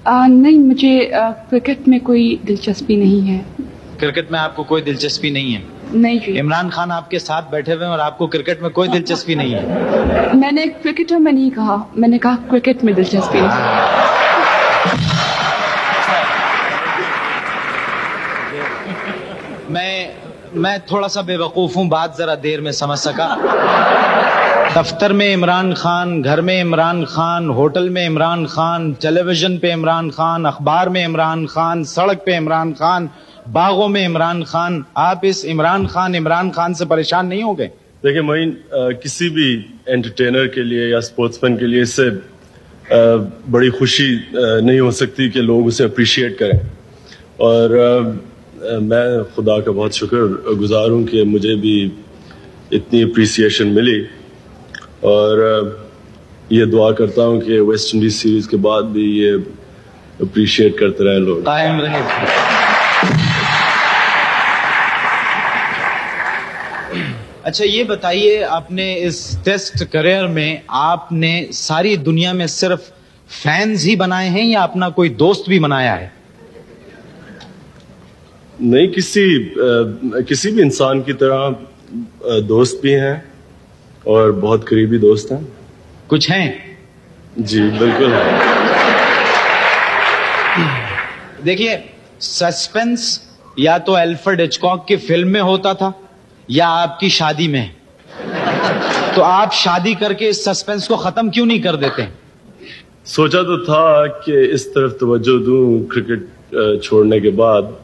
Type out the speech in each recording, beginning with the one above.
नहीं, मुझे क्रिकेट में कोई दिलचस्पी नहीं है। क्रिकेट में आपको कोई दिलचस्पी नहीं है? नहीं जी। इमरान खान आपके साथ बैठे हुए हैं और आपको क्रिकेट में कोई दिलचस्पी नहीं है? मैंने क्रिकेटर में नहीं कहा, मैंने कहा क्रिकेट में दिलचस्पी नहीं। मैं थोड़ा सा बेवकूफ हूं, बात जरा देर में समझ सका। दफ्तर में इमरान खान, घर में इमरान खान, होटल में इमरान खान, टेलीविजन पे इमरान खान, अखबार में इमरान खान, सड़क पे इमरान खान, बागों में इमरान खान। आप इस इमरान खान से परेशान नहीं हो गए? देखिए मोइन, किसी भी एंटरटेनर के लिए या स्पोर्ट्समैन के लिए इससे बड़ी खुशी नहीं हो सकती कि लोग उसे अप्रिशिएट करें। और मैं खुदा का बहुत शुक्रगुजार हूँ कि मुझे भी इतनी अप्रिसिएशन मिली। और ये दुआ करता हूँ कि वेस्ट इंडीज सीरीज के बाद भी ये अप्रिशिएट करते रहे लोग। कायम रहे। अच्छा ये बताइए, अपने इस टेस्ट करियर में आपने सारी दुनिया में सिर्फ फैंस ही बनाए हैं या अपना कोई दोस्त भी बनाया है? नहीं, किसी भी इंसान की तरह दोस्त भी हैं और बहुत करीबी दोस्त हैं। कुछ हैं? जी बिल्कुल। देखिए, सस्पेंस या तो अल्फ्रेड हिचकॉक की फिल्म में होता था या आपकी शादी में। तो आप शादी करके इस सस्पेंस को खत्म क्यों नहीं कर देते? सोचा तो था कि इस तरफ तवज्जो दूं क्रिकेट छोड़ने के बाद,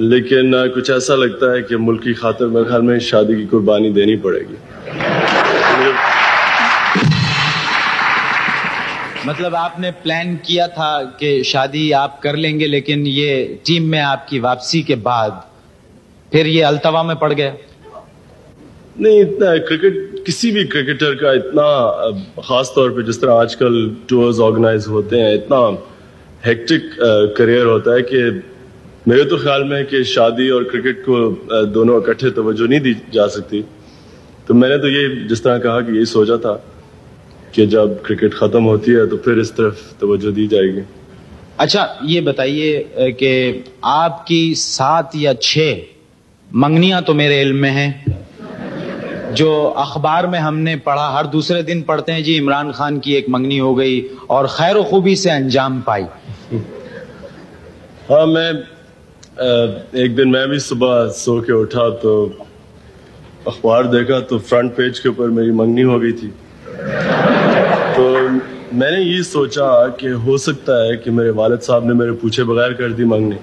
लेकिन कुछ ऐसा लगता है कि मुल्क की खातिर मेरे ख्याल में शादी की कुर्बानी देनी पड़ेगी। मतलब आपने प्लान किया था कि शादी आप कर लेंगे, लेकिन ये टीम में आपकी वापसी के बाद फिर ये अल्तवा में पड़ गया? नहीं, इतना क्रिकेट, किसी भी क्रिकेटर का इतना, खास तौर पे जिस तरह आजकल टूर्स ऑर्गेनाइज होते हैं, इतना हेक्टिक करियर होता है कि मेरे तो ख्याल में कि शादी और क्रिकेट को दोनों इकट्ठे तवज्जो नहीं दी जा सकती। तो मैंने तो ये जिस तरह कहा कि यही सोचा था कि जब क्रिकेट खत्म होती है तो फिर इस तरफ तवज्जो दी जाएगी। अच्छा ये बताइए कि आपकी 7 या 6 मंगनियां तो मेरे इल्म में हैं, जो अखबार में हमने पढ़ा, हर दूसरे दिन पढ़ते हैं जी इमरान खान की एक मंगनी हो गई और खैर खूबी से अंजाम पाई। हाँ, एक दिन मैं भी सुबह सो के उठा तो अखबार देखा तो फ्रंट पेज के ऊपर मेरी मंगनी हो गई थी। तो मैंने ये सोचा कि हो सकता है कि मेरे वालिद साहब ने मेरे पूछे बगैर कर दी मंगनी।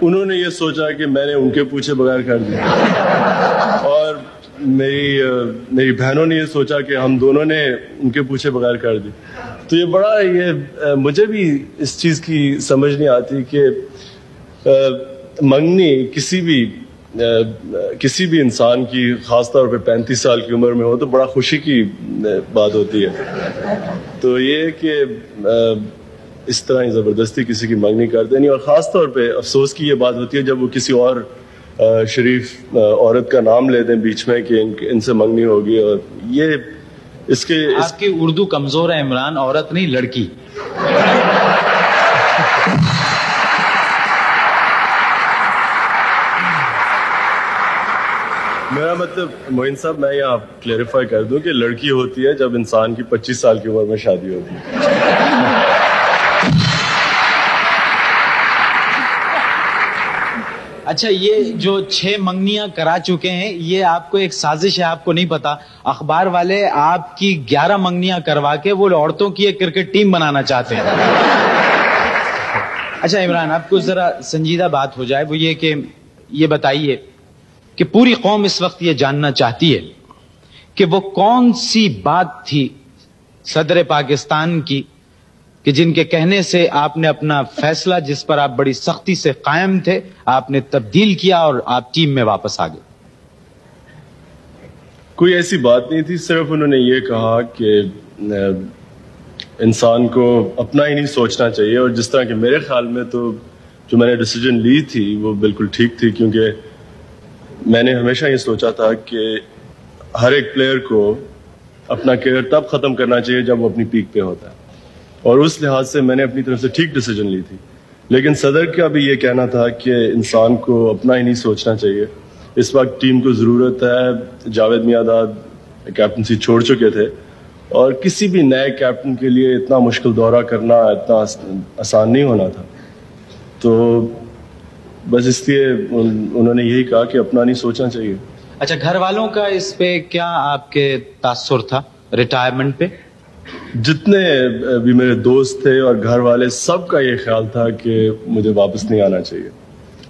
उन्होंने ये सोचा कि मैंने उनके पूछे बगैर कर दी, और मेरी बहनों ने ये सोचा कि हम दोनों ने उनके पूछे बगैर कर दी। तो ये बड़ा, मुझे भी इस चीज़ की समझ नहीं आती कि मंगनी किसी भी इंसान की, खासतौर पे 35 साल की उम्र में हो तो बड़ा खुशी की बात होती है। तो ये कि इस तरह ही ज़बरदस्ती किसी की मंगनी कर देनी, और ख़ासतौर पे अफसोस की ये बात होती है जब वो किसी और शरीफ औरत का नाम ले दें बीच में कि इनसे मंगनी होगी। और ये आपकी उर्दू कमजोर है इमरान, औरत नहीं लड़की। मेरा मतलब मोइन साहब, मैं यहाँ क्लेरिफाई कर दूं कि लड़की होती है जब इंसान की 25 साल की उम्र में शादी होती है। अच्छा, ये जो 6 मंगनियां करा चुके हैं, ये आपको एक साजिश है, आपको नहीं पता। अखबार वाले आपकी 11 मंगनियां करवा के वो औरतों की एक क्रिकेट टीम बनाना चाहते हैं। अच्छा इमरान, आपको जरा संजीदा बात हो जाए, वो ये कि ये बताइए कि पूरी कौम इस वक्त ये जानना चाहती है कि वो कौन सी बात थी सदर पाकिस्तान की कि जिनके कहने से आपने अपना फैसला, जिस पर आप बड़ी सख्ती से कायम थे, आपने तब्दील किया और आप टीम में वापस आ गए। कोई ऐसी बात नहीं थी, सिर्फ उन्होंने ये कहा कि इंसान को अपना ही नहीं सोचना चाहिए। और जिस तरह के मेरे ख्याल में तो जो मैंने डिसीजन ली थी वो बिल्कुल ठीक थी, क्योंकि मैंने हमेशा ये सोचा था कि हर एक प्लेयर को अपना करियर तब ख़त्म करना चाहिए जब वो अपनी पीक पे होता है। और उस लिहाज से मैंने अपनी तरफ से ठीक डिसीजन ली थी। लेकिन सदर का भी ये कहना था कि इंसान को अपना ही नहीं सोचना चाहिए। इस वक्त टीम को ज़रूरत है, जावेद मियांदाद कैप्टनसी छोड़ चुके थे और किसी भी नए कैप्टन के लिए इतना मुश्किल दौरा करना इतना आसान नहीं होना था। तो बस इसलिए उन्होंने यही कहा कि अपना नहीं सोचना चाहिए। अच्छा, घर वालों का इस पे क्या आपके तासुर था रिटायरमेंट पे? जितने भी मेरे दोस्त थे और घर वाले, सबका ये ख्याल था कि मुझे वापस नहीं आना चाहिए।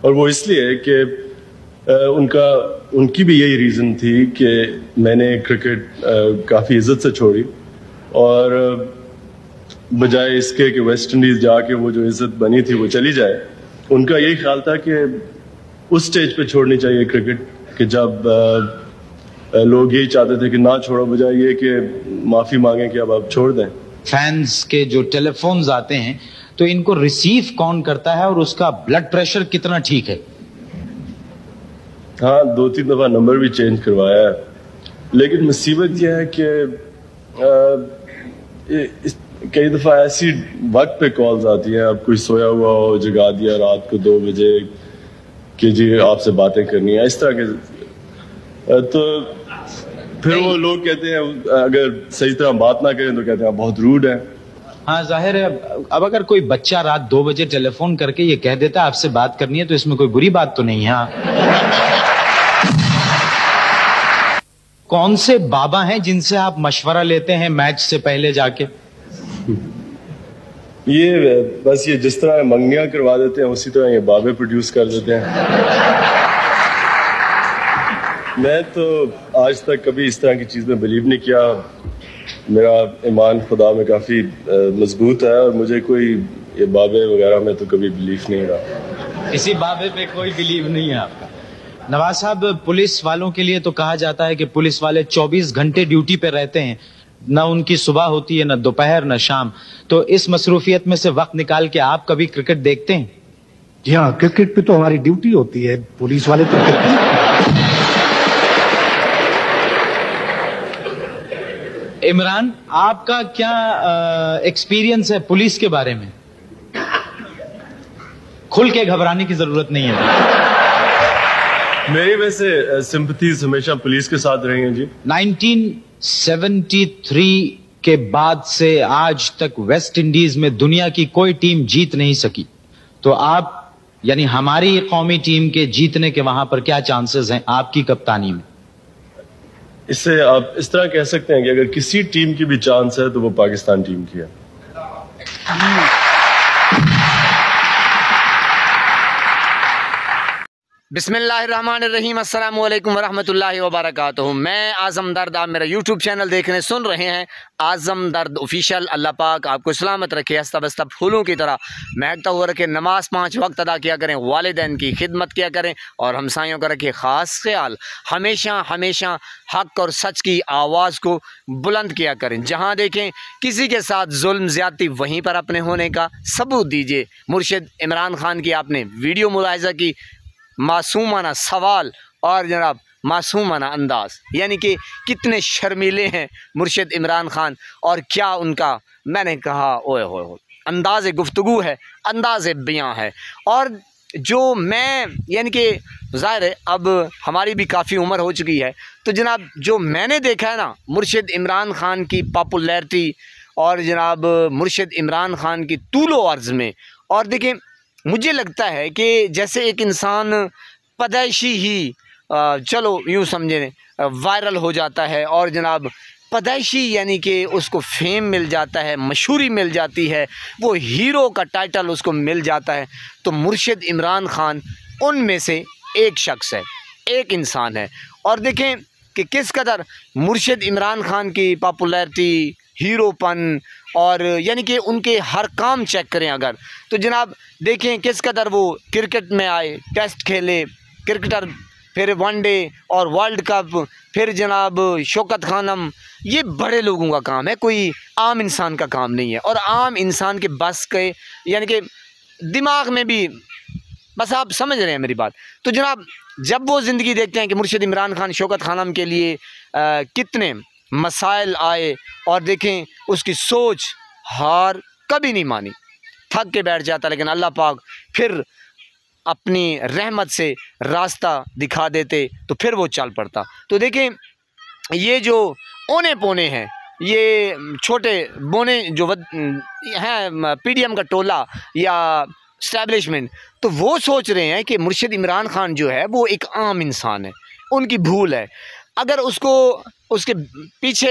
और वो इसलिए कि उनकी भी यही रीज़न थी कि मैंने क्रिकेट काफ़ी इज्जत से छोड़ी और बजाय इसके कि वेस्ट इंडीज़ जाके वो जो इज्जत बनी थी वो चली जाए, उनका यही ख्याल था कि उस स्टेज पे छोड़नी चाहिए क्रिकेट कि जब लोग यही चाहते थे कि ना छोड़ो, बजाय ये कि माफ़ी मांगे कि अब आप छोड़ दें। फैंस के जो टेलीफोन्स आते हैं तो इनको रिसीव कौन करता है और उसका ब्लड प्रेशर कितना ठीक है? हाँ, 2-3 दफ़ा नंबर भी चेंज करवाया है, लेकिन मुसीबत यह है कि कई दफ़ा ऐसी वक्त पे कॉल्स आती हैं, अब कोई सोया हुआ हो, जगा दिया रात को 2 बजे कि जी आपसे बातें करनी है, इस तरह के। तो फिर वो लोग कहते हैं, अगर सही तरह बात ना करें तो कहते हैं बहुत रूड है। हाँ, जाहिर है। अब अगर कोई बच्चा रात 2 बजे टेलीफोन करके ये कह देता है आपसे बात करनी है, तो इसमें कोई बुरी बात तो नहीं है। कौन से बाबा हैं जिनसे आप मशवरा लेते हैं मैच से पहले जाके? ये बस ये जिस तरह मंगनियां करवा देते हैं उसी तरह ये बाबे प्रोड्यूस कर देते हैं। मैं तो आज तक कभी इस तरह की चीज में बिलीव नहीं किया। मेरा ईमान खुदा में काफी मजबूत है और मुझे कोई ये बाबे वगैरह में तो कभी बिलीव नहीं रहा। इसी बाबे पे कोई बिलीव नहीं है आपका? नवाज साहब, पुलिस वालों के लिए तो कहा जाता है कि पुलिस वाले 24 घंटे ड्यूटी पे रहते हैं, ना उनकी सुबह होती है, ना दोपहर, ना शाम। तो इस मसरूफियत में से वक्त निकाल के आप कभी क्रिकेट देखते हैं? जी हाँ, क्रिकेट पे तो हमारी ड्यूटी होती है, पुलिस वाले तो इमरान, आपका क्या एक्सपीरियंस है पुलिस के बारे में? खुल के घबराने की जरूरत नहीं है। मेरी वैसे सिंपैथीज हमेशा पुलिस के साथ रही हैं जी। 1973 के बाद से आज तक वेस्ट इंडीज में दुनिया की कोई टीम जीत नहीं सकी, तो आप यानी हमारी कौमी टीम के जीतने के वहां पर क्या चांसेस हैं आपकी कप्तानी में? इससे आप इस तरह कह सकते हैं कि अगर किसी टीम की भी चांस है तो वो पाकिस्तान टीम की है। बिस्मिल्लाहिर्रहमानिर्रहीम, अस्सलामु अलैकुम वरहमतुल्लाहि वबरकातुहू। मैं आज़म दर्द, आप मेरा यूट्यूब चैनल देखने सुन रहे हैं, आज़म दर्द ऑफिशियल। अल्लाह पाक आपको सलामत रखे, हंसता बसता फूलों की तरह महकता हुआ रखे। नमाज 5 वक्त अदा किया करें, वालिदैन की खिदमत किया करें और हमसायों का रखे ख़ास ख्याल। हमेशा हमेशा हक़ और सच की आवाज़ को बुलंद किया करें। जहाँ देखें किसी के साथ जुल्म ज़्यादती, वहीं पर अपने होने का सबूत दीजिए। मुर्शिद इमरान खान की आपने वीडियो मुलाहिज़ा की, मासूमाना सवाल और जनाब मासूमाना अंदाज़, यानी कि कितने शर्मीले हैं मुर्शिद इमरान खान। और क्या उनका, मैंने कहा ओए होए हो, अंदाज़ गुफ्तगू है, अंदाज़ बयां है। और जो मैं, यानी कि ज़ाहिर है अब हमारी भी काफ़ी उम्र हो चुकी है, तो जनाब जो मैंने देखा है ना मुर्शिद इमरान खान की पॉपुलैरिटी और जनाब मुर्शिद इमरान खान की तूलो अर्ज़ में, और देखिए मुझे लगता है कि जैसे एक इंसान पैदाइशी ही चलो यूँ समझें वायरल हो जाता है और जनाब पैदाइशी यानी कि उसको फेम मिल जाता है, मशहूरी मिल जाती है, वो हीरो का टाइटल उसको मिल जाता है, तो मुर्शिद इमरान खान उनमें से एक शख्स है, एक इंसान है। और देखें कि किस कदर मुर्शिद इमरान खान की पॉपुलैरिटी, हीरोपन और यानी कि उनके हर काम चेक करें अगर, तो जनाब देखें किस कदर वो क्रिकेट में आए, टेस्ट खेले, क्रिकेटर, फिर वनडे और वर्ल्ड कप, फिर जनाब शौकत खानम, ये बड़े लोगों का काम है, कोई आम इंसान का काम नहीं है। और आम इंसान के बस के यानी कि दिमाग में भी, बस आप समझ रहे हैं मेरी बात। तो जनाब जब वो ज़िंदगी देखते हैं कि मुर्शिद इमरान खान शौकत खानम के लिए कितने मसाइल आए, और देखें उसकी सोच हार कभी नहीं मानी, थक के बैठ जाता, लेकिन अल्लाह पाक फिर अपनी रहमत से रास्ता दिखा देते तो फिर वो चल पड़ता। तो देखें, ये जो ओने पोने हैं, ये छोटे बोने जो हैं पीडीएम का टोला या इस्टेब्लिशमेंट, तो वो सोच रहे हैं कि मुर्शिद इमरान खान जो है वो एक आम इंसान है, उनकी भूल है। अगर उसको उसके पीछे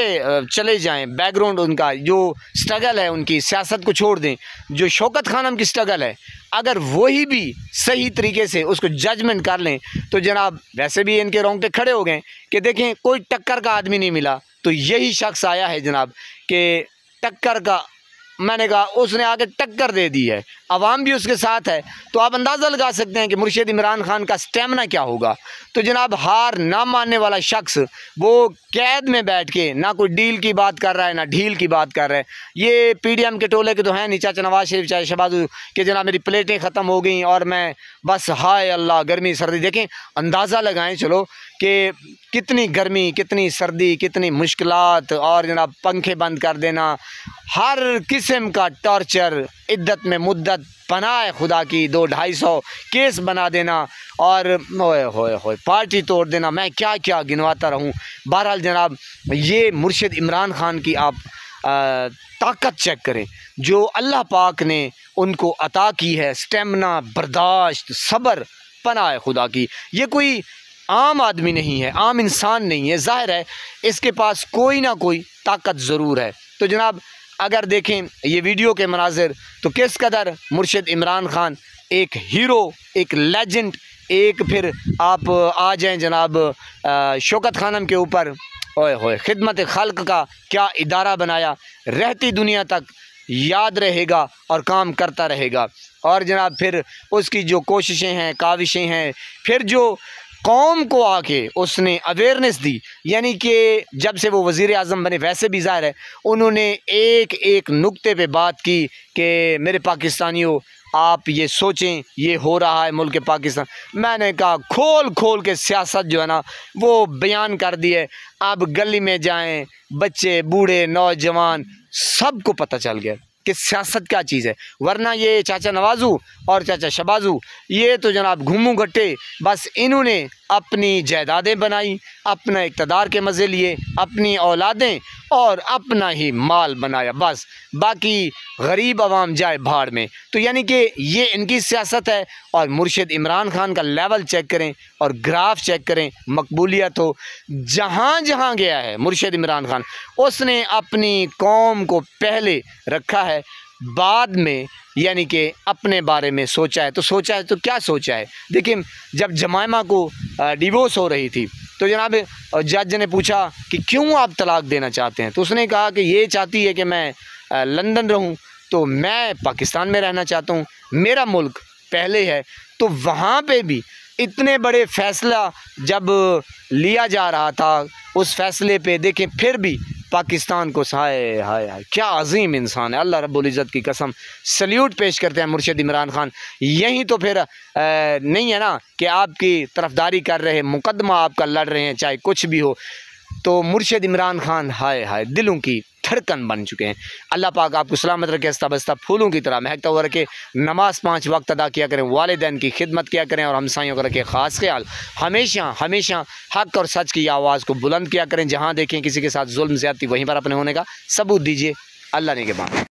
चले जाएं, बैकग्राउंड उनका जो स्ट्रगल है, उनकी सियासत को छोड़ दें, जो शौकत खानम की स्ट्रगल है, अगर वही भी सही तरीके से उसको जजमेंट कर लें तो जनाब वैसे भी इनके रोंगटे खड़े हो गए कि देखें कोई टक्कर का आदमी नहीं मिला, तो यही शख्स आया है जनाब कि टक्कर का, मैंने कहा उसने आके टक्कर दे दी है, अवाम भी उसके साथ है। तो आप अंदाज़ा लगा सकते हैं कि मुर्शिद इमरान खान का स्टेमिना क्या होगा। तो जनाब हार ना मानने वाला शख्स वो कैद में बैठ के ना कोई डील की बात कर रहा है ना ढील की बात कर रहा है। ये पीडीएम के टोले के तो हैं नहीं, चाचा नवाज शरीफ चाहे शहबाज कि जनाब मेरी प्लेटें ख़त्म हो गई और मैं बस हाय अल्लाह गर्मी सर्दी। देखें, अंदाज़ा लगाएं चलो कि कितनी गर्मी, कितनी सर्दी, कितनी मुश्किलात, और जनाब पंखे बंद कर देना, हर किस्म का टॉर्चर, इद्दत में मुद्दत, पनाह खुदा की 200-250 केस बना देना और होए होए होए पार्टी तोड़ देना, मैं क्या क्या गिनवाता रहूं। बहरहाल जनाब ये मुर्शिद इमरान खान की आप ताकत चेक करें जो अल्लाह पाक ने उनको अता की है, स्टेमिना, बर्दाश्त, सब्र, पनाह खुदा की। ये कोई आम आदमी नहीं है, आम इंसान नहीं है, ज़ाहिर है इसके पास कोई ना कोई ताकत ज़रूर है। तो जनाब अगर देखें ये वीडियो के मनाजिर तो किस कदर मुर्शिद इमरान खान एक हीरो, एक लेजेंड, एक फिर आप आ जाएं जनाब शौकत खानम के ऊपर, ओए होए खिदमत खल्क का क्या इदारा बनाया, रहती दुनिया तक याद रहेगा और काम करता रहेगा। और जनाब फिर उसकी जो कोशिशें हैं, काविशें हैं, फिर जो कौम को आके उसने अवेयरनेस दी, यानी कि जब से वो वज़ीर आज़म बने वैसे भी ज़ाहिर है उन्होंने एक एक नुक्ते पे बात की कि मेरे पाकिस्तानियों आप ये सोचें ये हो रहा है मुल्क पाकिस्तान। मैंने कहा खोल खोल के सियासत जो है ना वो बयान कर दी है। अब गली में जाएं, बच्चे, बूढ़े, नौजवान, सबको पता चल गया कि सियासत क्या चीज़ है। वरना ये चाचा नवाजू और चाचा शबाजू ये तो जनाब घूमू घट्टे, बस इन्होंने अपनी जायदादें बनाई, अपना इक़्तिदार के मज़े लिए, अपनी औलादें और अपना ही माल बनाया, बस बाकी गरीब आवाम जाए भाड़ में। तो यानी कि ये इनकी सियासत है। और मुर्शिद इमरान खान का लेवल चेक करें और ग्राफ चेक करें, मकबूलियत हो जहाँ जहाँ गया है मुर्शिद इमरान खान, उसने अपनी कौम को पहले रखा है, बाद में यानी कि अपने बारे में सोचा है। तो सोचा है तो क्या सोचा है? देखिए जब जमाइमा को डिवोर्स हो रही थी तो जनाब जज ने पूछा कि क्यों आप तलाक देना चाहते हैं, तो उसने कहा कि ये चाहती है कि मैं लंदन रहूं, तो मैं पाकिस्तान में रहना चाहता हूं, मेरा मुल्क पहले है। तो वहाँ पे भी इतने बड़े फ़ैसला जब लिया जा रहा था, उस फैसले पे देखें फिर भी पाकिस्तान को हाय हाय हाय क्या अजीम इंसान है, अल्लाह रब्बुल इज़्ज़त की कसम सल्यूट पेश करते हैं मुर्शिद इमरान खान। यही तो फिर नहीं है ना कि आपकी तरफदारी कर रहे, मुकदमा आपका लड़ रहे हैं, चाहे कुछ भी हो। तो मुर्शिद इमरान खान हाय हाय दिलों की धड़कन बन चुके हैं। अल्लाह पाक आपको सलामत रखे, हंसता बसता फूलों की तरह महकता हुआ रखे, नमाज 5 वक्त अदा किया करें, वालिदैन की खिदमत किया करें और हमसाइयों का रखे ख़ास ख्याल। हमेशा हमेशा हक़ और सच की आवाज़ को बुलंद किया करें। जहाँ देखें किसी के साथ जुल्म ज़्यादती वहीं पर अपने होने का सबूत दीजिए। अल्लाह ने के बाद